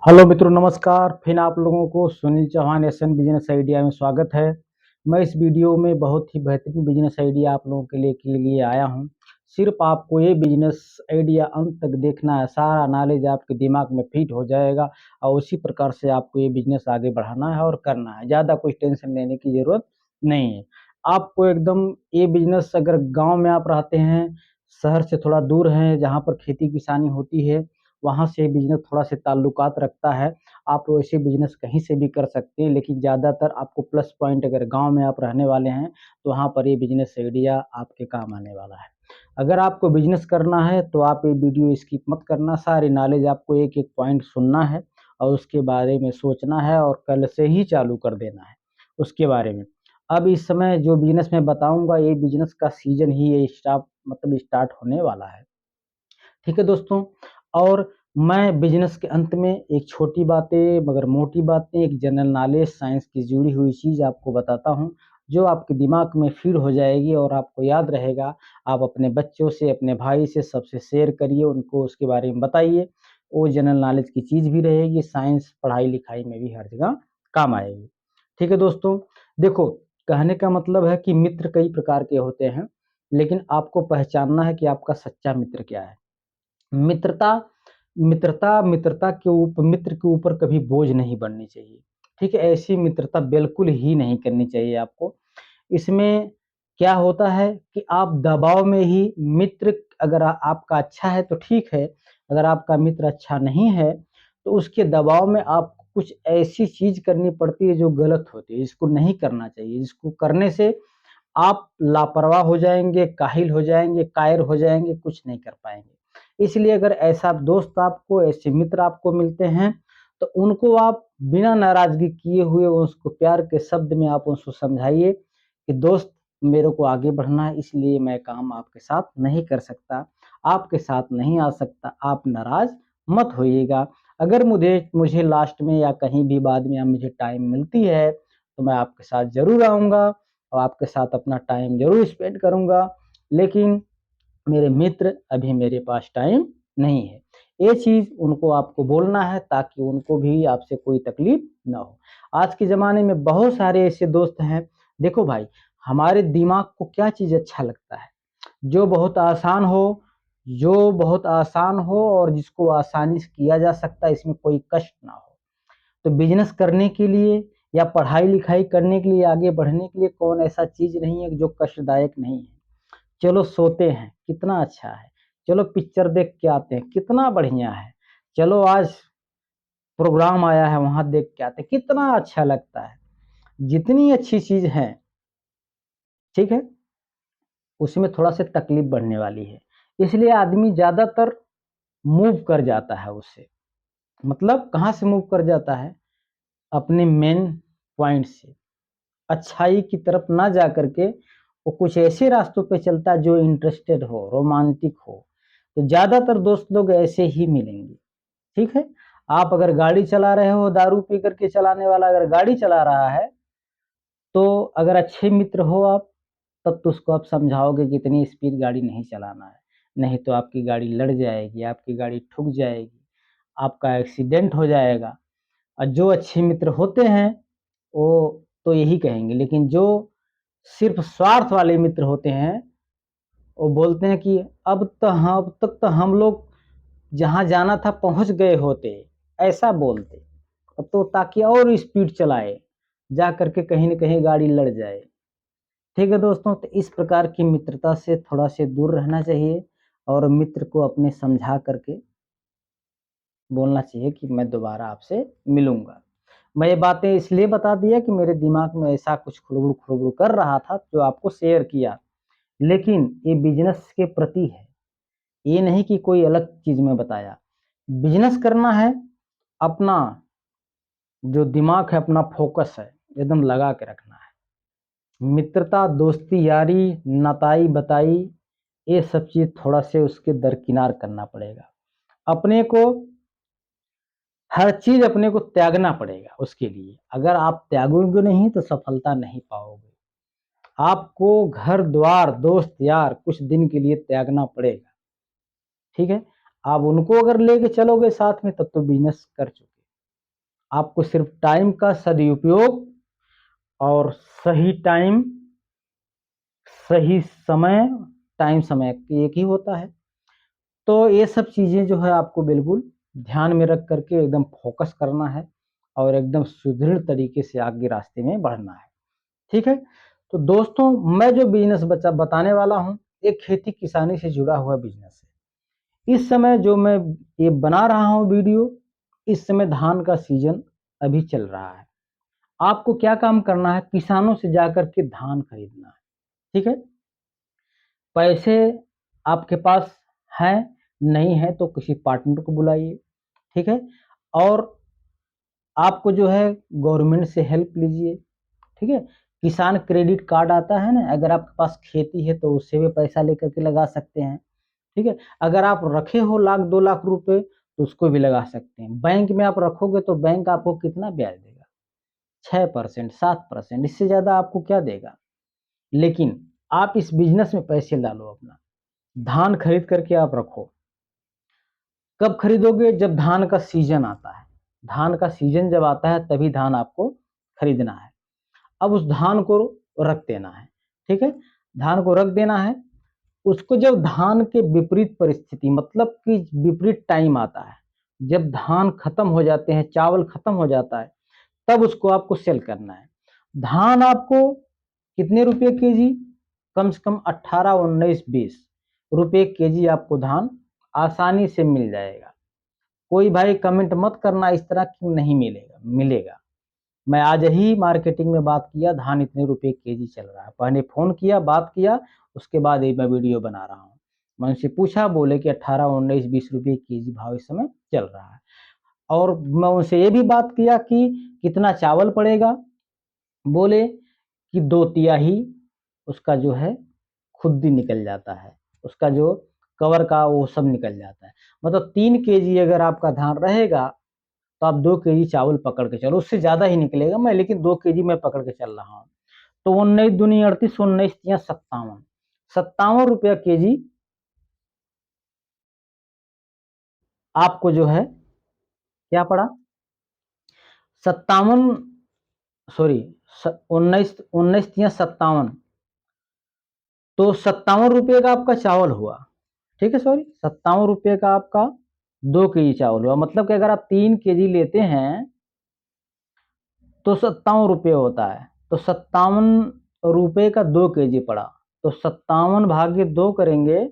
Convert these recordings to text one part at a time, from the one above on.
Hello मित्रों, नमस्कार। फिर आप लोगों को Sunil Chauhan SN business idea में स्वागत है। मैं इस वीडियो में बहुत ही बेहतरीन बिजनेस आइडिया आप लोगों के लिए आया हूं। सिर्फ आपको ये बिजनेस आइडिया अंत तक देखना है, सारा नॉलेज आपके दिमाग में फिट हो जाएगा और उसी प्रकार से आपको ये बिजनेस आगे बढ़ाना है और करना है। ज़्यादा कुछ टेंशन लेने की ज़रूरत नहीं है। आपको एकदम ये बिजनेस, अगर गाँव में आप रहते हैं, शहर से थोड़ा दूर हैं, जहाँ पर खेती किसानी होती है, वहाँ से बिज़नेस थोड़ा से ताल्लुकात रखता है। आप वैसे बिज़नेस कहीं से भी कर सकते हैं, लेकिन ज़्यादातर आपको प्लस पॉइंट, अगर गाँव में आप रहने वाले हैं, तो वहाँ पर ये बिज़नेस आइडिया आपके काम आने वाला है। अगर आपको बिज़नेस करना है, तो आप ये वीडियो स्किप मत करना, सारी नॉलेज आपको एक-एक पॉइंट सुनना है और उसके बारे में सोचना है और कल से ही चालू कर देना है उसके बारे में। अब इस समय जो बिज़नेस मैं बताऊँगा, ये बिज़नेस का सीज़न ही ये स्टार्ट होने वाला है। ठीक है दोस्तों। और मैं बिजनेस के अंत में एक छोटी बातें मगर मोटी बातें, एक जनरल नॉलेज साइंस की जुड़ी हुई चीज़ आपको बताता हूँ, जो आपके दिमाग में फीड हो जाएगी और आपको याद रहेगा। आप अपने बच्चों से, अपने भाई से, सबसे शेयर करिए, उनको उसके बारे में बताइए। वो जनरल नॉलेज की चीज़ भी रहेगी, साइंस पढ़ाई-लिखाई में भी हर जगह काम आएगी। ठीक है दोस्तों। देखो, कहने का मतलब है कि मित्र कई प्रकार के होते हैं, लेकिन आपको पहचानना है कि आपका सच्चा मित्र क्या है। मित्रता मित्र के ऊपर कभी बोझ नहीं बननी चाहिए। ठीक है? ऐसी मित्रता बिल्कुल ही नहीं करनी चाहिए आपको। इसमें क्या होता है कि आप दबाव में ही मित्र, अगर आपका अच्छा है तो ठीक है, अगर आपका मित्र अच्छा नहीं है, तो उसके दबाव में आपको कुछ ऐसी चीज़ करनी पड़ती है जो गलत होती है, जिसको नहीं करना चाहिए। जिसको करने से आप लापरवाह हो जाएँगे, काहिल हो जाएँगे, कायर हो जाएँगे, कुछ नहीं कर पाएँगे। इसलिए अगर ऐसा दोस्त आपको, ऐसे मित्र आपको मिलते हैं, तो उनको आप बिना नाराज़गी किए हुए उसको प्यार के शब्द में आप उसको समझाइए कि दोस्त, मेरे को आगे बढ़ना है, इसलिए मैं काम आपके साथ नहीं कर सकता, आपके साथ नहीं आ सकता, आप नाराज़ मत होइएगा। अगर मुझे मुझे लास्ट में या कहीं भी बाद में या मुझे टाइम मिलती है, तो मैं आपके साथ ज़रूर आऊँगा और आपके साथ अपना टाइम ज़रूर स्पेंड करूँगा, लेकिन मेरे मित्र, अभी मेरे पास टाइम नहीं है। ये चीज़ उनको आपको बोलना है ताकि उनको भी आपसे कोई तकलीफ़ ना हो। आज के ज़माने में बहुत सारे ऐसे दोस्त हैं। देखो भाई, हमारे दिमाग को क्या चीज़ अच्छा लगता है? जो बहुत आसान हो, जो बहुत आसान हो और जिसको आसानी से किया जा सकता है, इसमें कोई कष्ट ना हो। तो बिज़नेस करने के लिए या पढ़ाई-लिखाई करने के लिए, आगे बढ़ने के लिए कौन ऐसा चीज़ नहीं है जो कष्टदायक नहीं है। चलो सोते हैं, कितना अच्छा है। चलो पिक्चर देख के आते हैं, कितना बढ़िया है। चलो आज प्रोग्राम आया है, वहाँ देख के आते हैं, कितना अच्छा लगता है। जितनी अच्छी चीज़ है, ठीक है, उसमें थोड़ा-सा तकलीफ़ बढ़ने वाली है। इसलिए आदमी ज़्यादातर मूव कर जाता है उससे। मतलब कहाँ से मूव कर जाता है? अपने मेन पॉइंट से। अच्छाई की तरफ ना जा करके वो कुछ ऐसे रास्तों पे चलता है जो इंटरेस्टेड हो, रोमांटिक हो। तो ज़्यादातर दोस्त लोग ऐसे ही मिलेंगे, ठीक है? आप अगर गाड़ी चला रहे हो, दारू पी कर के चलाने वाला अगर गाड़ी चला रहा है, तो अगर अच्छे मित्र हो आप, तब तो उसको आप समझाओगे कि इतनी स्पीड गाड़ी नहीं चलाना है, नहीं तो आपकी गाड़ी लड़ जाएगी, आपकी गाड़ी ठुक जाएगी, आपका एक्सीडेंट हो जाएगा। और जो अच्छे मित्र होते हैं, वो तो यही कहेंगे, लेकिन जो सिर्फ़ स्वार्थ वाले मित्र होते हैं, वो बोलते हैं कि अब तक तो हम लोग जहाँ जाना था पहुँच गए होते, ऐसा बोलते। अब तो ताकि और स्पीड चलाए, जा कर के कहीं न कहीं गाड़ी लड़ जाए। ठीक है दोस्तों, तो इस प्रकार की मित्रता से थोड़ा-से दूर रहना चाहिए और मित्र को अपने समझा कर के बोलना चाहिए कि मैं दोबारा आपसे मिलूँगा। मैं ये बातें इसलिए बता दिया कि मेरे दिमाग में ऐसा कुछ खुड़बुड़-खुड़बुड़ कर रहा था, जो आपको शेयर किया। लेकिन ये बिज़नेस के प्रति है, ये नहीं कि कोई अलग चीज़ में बताया। बिज़नेस करना है, अपना जो दिमाग है, अपना फ़ोकस है, एकदम लगा के रखना है। मित्रता, दोस्ती, यारी, नताई-बताई, ये सब चीज़ थोड़ा-से उसके दरकिनार करना पड़ेगा। अपने को हर चीज़ अपने को त्यागना पड़ेगा उसके लिए। अगर आप त्यागोगे नहीं तो सफलता नहीं पाओगे। आपको घर-द्वार, दोस्त, यार कुछ दिन के लिए त्यागना पड़ेगा, ठीक है? आप उनको अगर लेके चलोगे साथ में, तब तो बिज़नेस कर चुके। आपको सिर्फ टाइम का सदुपयोग और सही टाइम, सही समय, टाइम समय एक ही होता है। तो ये सब चीज़ें जो है आपको बिल्कुल ध्यान में रख करके एकदम फोकस करना है और एकदम सुदृढ़ तरीके से आगे रास्ते में बढ़ना है। ठीक है? तो दोस्तों, मैं जो बिज़नेस बताने वाला हूँ, ये खेती किसानी से जुड़ा हुआ बिज़नेस है। इस समय जो मैं ये बना रहा हूँ वीडियो, इस समय धान का सीज़न अभी चल रहा है। आपको क्या काम करना है, किसानों से जाकर के धान खरीदना है। ठीक है? पैसे आपके पास हैं, नहीं है तो किसी पार्टनर को बुलाइए। ठीक है? और आपको जो है गवर्नमेंट से हेल्प लीजिए। ठीक है? किसान क्रेडिट कार्ड आता है ना, अगर आपके पास खेती है तो उससे भी पैसा लेकर के लगा सकते हैं। ठीक है? अगर आप रखे हो लाख 2 लाख रुपए तो उसको भी लगा सकते हैं। बैंक में आप रखोगे तो बैंक आपको कितना ब्याज देगा? 6%, 7%, इससे ज़्यादा आपको क्या देगा? लेकिन आप इस बिज़नेस में पैसे डालो अपना। धान खरीद करके आप रखो। कब खरीदोगे? जब धान का सीज़न आता है। धान का सीज़न जब आता है तभी धान आपको खरीदना है। अब उस धान को रख देना है। ठीक है? धान को रख देना है। उसको जब धान के विपरीत परिस्थिति, मतलब कि विपरीत टाइम आता है, जब धान खत्म हो जाते हैं, चावल खत्म हो जाता है, तब उसको आपको सेल करना है। धान आपको कितने रुपए केजी? कम से कम 18, 19, 20 रुपए केजी आपको धान आसानी से मिल जाएगा। कोई भाई कमेंट मत करना इस तरह कि नहीं मिलेगा, मिलेगा। मैं आज ही मार्केटिंग में बात किया, धान इतने रुपए केजी चल रहा है। पहले फ़ोन किया, बात किया, उसके बाद ये मैं वीडियो बना रहा हूँ। मैं उनसे पूछा, बोले कि 18, 19, 20 रुपए केजी भाव इस समय चल रहा है। और मैं उनसे ये भी बात किया कि कितना चावल पड़ेगा? बोले कि 2 तिहाई उसका जो है खुद्दी निकल जाता है। उसका जो कवर का वो सब निकल जाता है। मतलब 3 केजी अगर आपका धान रहेगा तो आप 2 केजी चावल पकड़ के चलो, उससे ज़्यादा ही निकलेगा, मैं लेकिन 2 केजी मैं पकड़ के चल रहा हूँ। तो 19 दूनी 38, 19 तियाँ 57, 57 रुपया केजी आपको जो है क्या पड़ा? 57, सॉरी, 19, 19 तियाँ 57, तो 57 रुपये का आपका चावल हुआ। ठीक है, सॉरी, 57 रुपये का आपका 2 केजी चावल हुआ। मतलब कि अगर आप 3 केजी लेते हैं तो 57 रुपये होता है। तो 57 रुपये का 2 केजी पड़ा। तो 57 भागे 2 करेंगे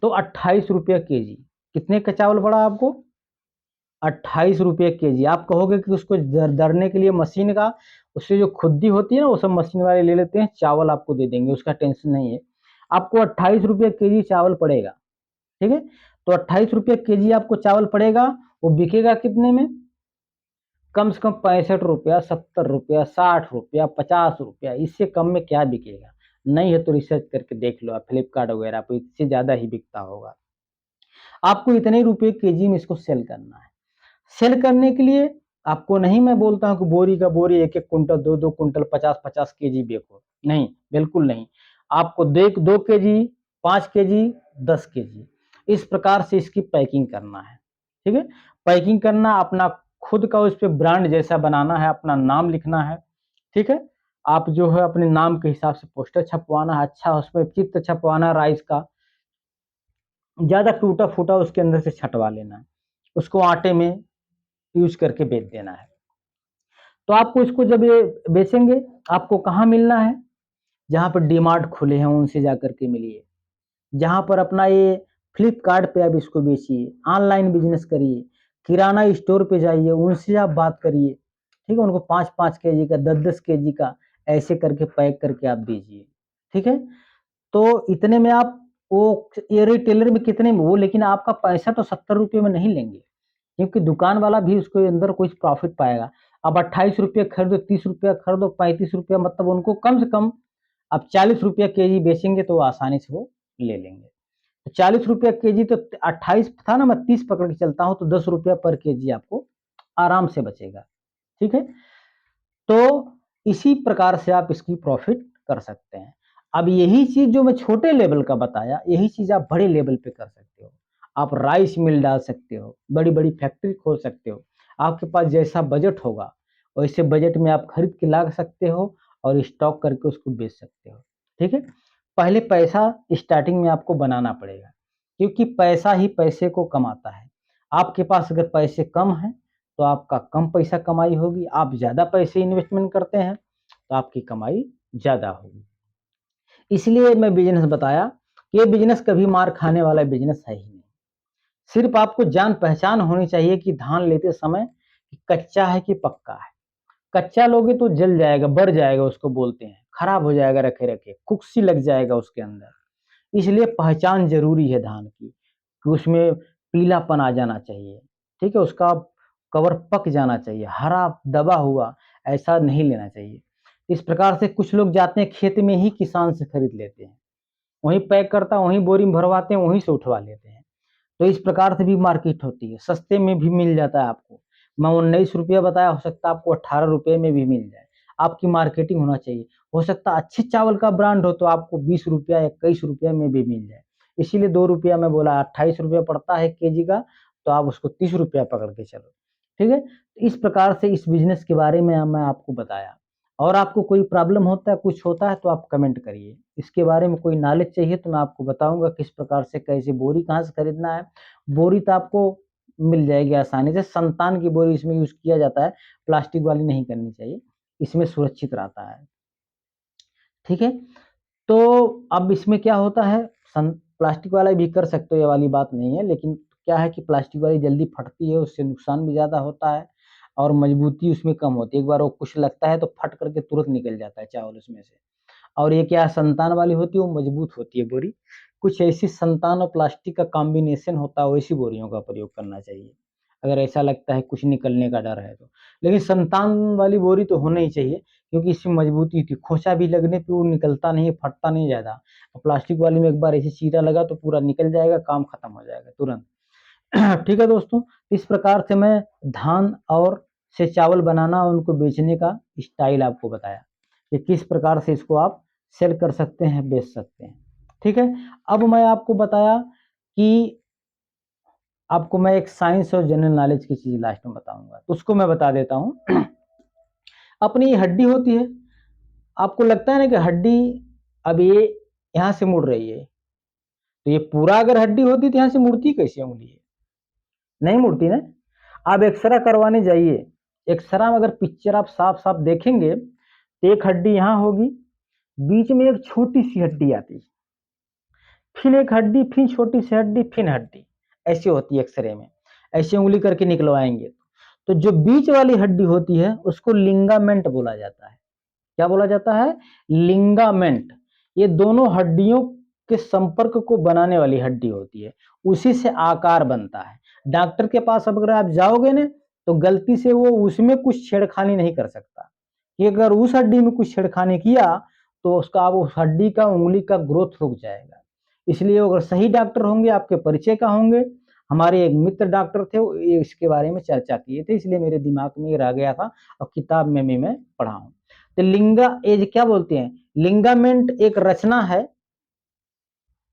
तो 28 रुपये केजी। कितने का चावल पड़ा आपको? 28 रुपये केजी। आप कहोगे कि उसको दरने के लिए मशीन का, उससे जो खुद्दी होती है ना, वो सब मशीन वाले ले लेते हैं, चावल आपको दे देंगे, उसका टेंशन नहीं है। आपको 28 रुपये केजी चावल पड़ेगा। ठीक है? तो 28 रुपये केजी आपको चावल पड़ेगा। वो बिकेगा कितने में? कम से कम 65 रुपया, 70 रुपया, 60 रुपया, 50 रुपया, इससे कम में क्या बिकेगा? नहीं है तो रिसर्च करके देख लो आप, फ्लिपकार्ट वगैरह पे इससे ज़्यादा ही बिकता होगा। आपको इतने रुपए केजी में इसको सेल करना है। सेल करने के लिए आपको नहीं मैं बोलता हूँ कि बोरी का बोरी 1-1 कुंटल, 2-2 कुंटल, 50-50 केजी बेचो। नहीं, बिल्कुल नहीं। आपको 2 केजी, 5 केजी, 10 केजी, इस प्रकार से इसकी पैकिंग करना है। ठीक है? पैकिंग करना, अपना खुद का उस पे ब्रांड जैसा बनाना है, अपना नाम लिखना है। ठीक है? आप जो है अपने नाम के हिसाब से पोस्टर छपवाना है, अच्छा उसमें चित्र छपवाना है राइस का। ज़्यादा टूटा-फूटा उसके अंदर से छँटवा लेना है। उसको आटे में यूज़ करके बेच देना है। तो आपको इसको जब ये बेचेंगे, आपको कहाँ मिलना है? जहाँ पर डीमार्ट खुले हैं उनसे जाकर के मिलिए। जहाँ पर अपना ये फ्लिपकार्ट पे आप इसको बेचिए, ऑनलाइन बिज़नेस करिए, किराना स्टोर पे जाइए, उनसे आप बात करिए। ठीक है? उनको 5-5 केजी का, 10-10 केजी का ऐसे करके पैक करके आप दीजिए। ठीक है? तो इतने में आप वो ये रिटेलर में कितने में, वो लेकिन आपका पैसा तो 70 रुपये में नहीं लेंगे, क्योंकि दुकान वाला भी उसके अंदर कुछ प्रॉफ़िट पाएगा। अब 28 रुपये खरीदो, 30 रुपया खरीदो, 35 रुपया, मतलब उनको कम से कम आप 40 रुपया केजी बेचेंगे तो वो आसानी से वो ले लेंगे। तो 40 रुपया केजी, तो 28 था ना, मैं 30 पकड़ के चलता हूँ, तो 10 रुपया पर केजी आपको आराम से बचेगा। ठीक है? तो इसी प्रकार से आप इसकी प्रॉफ़िट कर सकते हैं। अब यही चीज़ जो मैं छोटे लेवल का बताया, यही चीज़ आप बड़े लेवल पे कर सकते हो। आप राइस मिल डाल सकते हो, बड़ी-बड़ी फैक्ट्री खोल सकते हो। आपके पास जैसा बजट होगा वैसे बजट में आप खरीद के ला सकते हो और स्टॉक करके उसको बेच सकते हो। ठीक है, पहले पैसा स्टार्टिंग में आपको बनाना पड़ेगा, क्योंकि पैसा ही पैसे को कमाता है। आपके पास अगर पैसे कम हैं तो आपका कम पैसा कमाई होगी, आप ज़्यादा पैसे इन्वेस्टमेंट करते हैं तो आपकी कमाई ज़्यादा होगी। इसलिए मैं बिजनेस बताया कि ये बिजनेस कभी मार खाने वाला बिजनेस है ही नहीं। सिर्फ आपको जान पहचान होनी चाहिए कि धान लेते समय कच्चा है कि पक्का है। कच्चा लोगे तो जल जाएगा, बढ़ जाएगा, उसको बोलते हैं खराब हो जाएगा, रखे रखे कुक्सी लग जाएगा उसके अंदर। इसलिए पहचान जरूरी है धान की, कि उसमें पीलापन आ जाना चाहिए। ठीक है, उसका कवर पक जाना चाहिए, हरा दबा हुआ ऐसा नहीं लेना चाहिए। इस प्रकार से कुछ लोग जाते हैं खेत में ही किसान से खरीद लेते हैं, वहीं पैक करता, वहीं बोरी में भरवाते हैं, वहीं से उठवा लेते हैं। तो इस प्रकार से भी मार्केट होती है, सस्ते में भी मिल जाता है आपको। मैं 19 रुपया बताया, हो सकता है आपको 18 रुपये में भी मिल जाए। आपकी मार्केटिंग होना चाहिए। हो सकता है अच्छे चावल का ब्रांड हो तो आपको 20 रुपया, 21 रुपया में भी मिल जाए। इसीलिए 2 रुपया मैं बोला, 28 रुपया पड़ता है केजी का, तो आप उसको 30 रुपया पकड़ के चलो। ठीक है? तो इस प्रकार से इस बिज़नेस के बारे में मैं आपको बताया। और आपको कोई प्रॉब्लम होता है, कुछ होता है तो आप कमेंट करिए। इसके बारे में कोई नॉलेज चाहिए तो मैं आपको बताऊँगा किस प्रकार से, कैसे बोरी कहाँ से खरीदना है। बोरी तो आपको मिल जाएगी आसानी से, संतान की बोरी इसमें यूज़ किया जाता है, प्लास्टिक वाली नहीं करनी चाहिए, इसमें सुरक्षित रहता है। ठीक है? तो अब इसमें क्या होता है, प्लास्टिक वाला भी कर सकते हो, ये वाली बात नहीं है, लेकिन क्या है कि प्लास्टिक वाली जल्दी फटती है, उससे नुकसान भी ज़्यादा होता है और मजबूती उसमें कम होती है। एक बार वो कुछ लगता है तो फट करके तुरंत निकल जाता है चावल उसमें से। और ये क्या संतान वाली होती है, वो मजबूत होती है बोरी। कुछ ऐसी संतान और प्लास्टिक का कॉम्बिनेशन होता है, वैसी बोरियों का प्रयोग करना चाहिए, अगर ऐसा लगता है कुछ निकलने का डर है तो। लेकिन संतान वाली बोरी तो होना ही चाहिए, क्योंकि इसमें मजबूती थी, खोंचा भी लगने पे वो निकलता नहीं, फटता नहीं ज़्यादा। और प्लास्टिक वाली में एक बार ऐसे चीरा लगा तो पूरा निकल जाएगा, काम खत्म हो जाएगा तुरंत। ठीक है दोस्तों, इस प्रकार से मैं धान और से चावल बनाना और उनको बेचने का स्टाइल आपको बताया, कि किस प्रकार से इसको आप सेल कर सकते हैं, बेच सकते हैं। ठीक है, अब मैं आपको बताया कि आपको मैं एक साइंस और जनरल नॉलेज की चीज़ लास्ट में बताऊँगा, तो उसको मैं बता देता हूँ। अपनी हड्डी होती है, आपको लगता है ना कि हड्डी अब ये यहाँ से मुड़ रही है, तो ये पूरा अगर हड्डी होती तो यहाँ से मुड़ती कैसे उंगली है? नहीं मुड़ती ना। आप एक्सरा करवाने जाइए, एक्सरा में अगर पिक्चर आप साफ-साफ देखेंगे, तो एक हड्डी यहाँ होगी, बीच में एक छोटी-सी हड्डी आती है, फिर एक हड्डी, फिर छोटी सी हड्डी, फिर हड्डी, ऐसी होती है एक्सरे में। ऐसे उंगली करके निकलवाएंगे तो जो बीच वाली हड्डी होती है उसको लिंगामेंट बोला जाता है। क्या बोला जाता है? लिंगामेंट। ये दोनों हड्डियों के संपर्क को बनाने वाली हड्डी होती है, उसी से आकार बनता है। डॉक्टर के पास अब अगर आप जाओगे ना, तो गलती से वो उसमें कुछ छेड़खानी नहीं कर सकता, कि अगर उस हड्डी में कुछ छेड़खानी किया तो उसका वो हड्डी का उंगली का ग्रोथ रुक जाएगा। इसलिए अगर सही डॉक्टर होंगे, आपके परिचय का होंगे, हमारे एक मित्र डॉक्टर थे, वो ये इसके बारे में चर्चा किए थे, इसलिए मेरे दिमाग में ये रह गया था और किताब में भी मैं पढ़ा हूँ। तो लिंगा एज क्या बोलते हैं? लिंगामेंट एक रचना है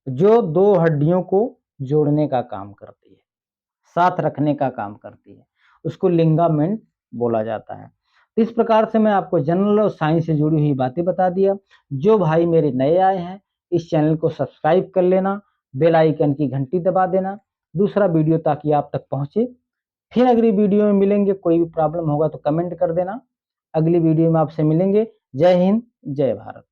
जो दो हड्डियों को जोड़ने का काम करती है, साथ रखने का काम करती है, उसको लिंगामेंट बोला जाता है। तो इस प्रकार से मैं आपको जनरल और साइंस से जुड़ी हुई बातें बता दिया। जो भाई मेरे नए आए हैं, इस चैनल को सब्सक्राइब कर लेना, बेल आइकन की घंटी दबा देना, दूसरा वीडियो ताकि आप तक पहुंचे। फिर अगली वीडियो में मिलेंगे, कोई भी प्रॉब्लम होगा तो कमेंट कर देना। अगली वीडियो में आपसे मिलेंगे। जय हिंद, जय भारत।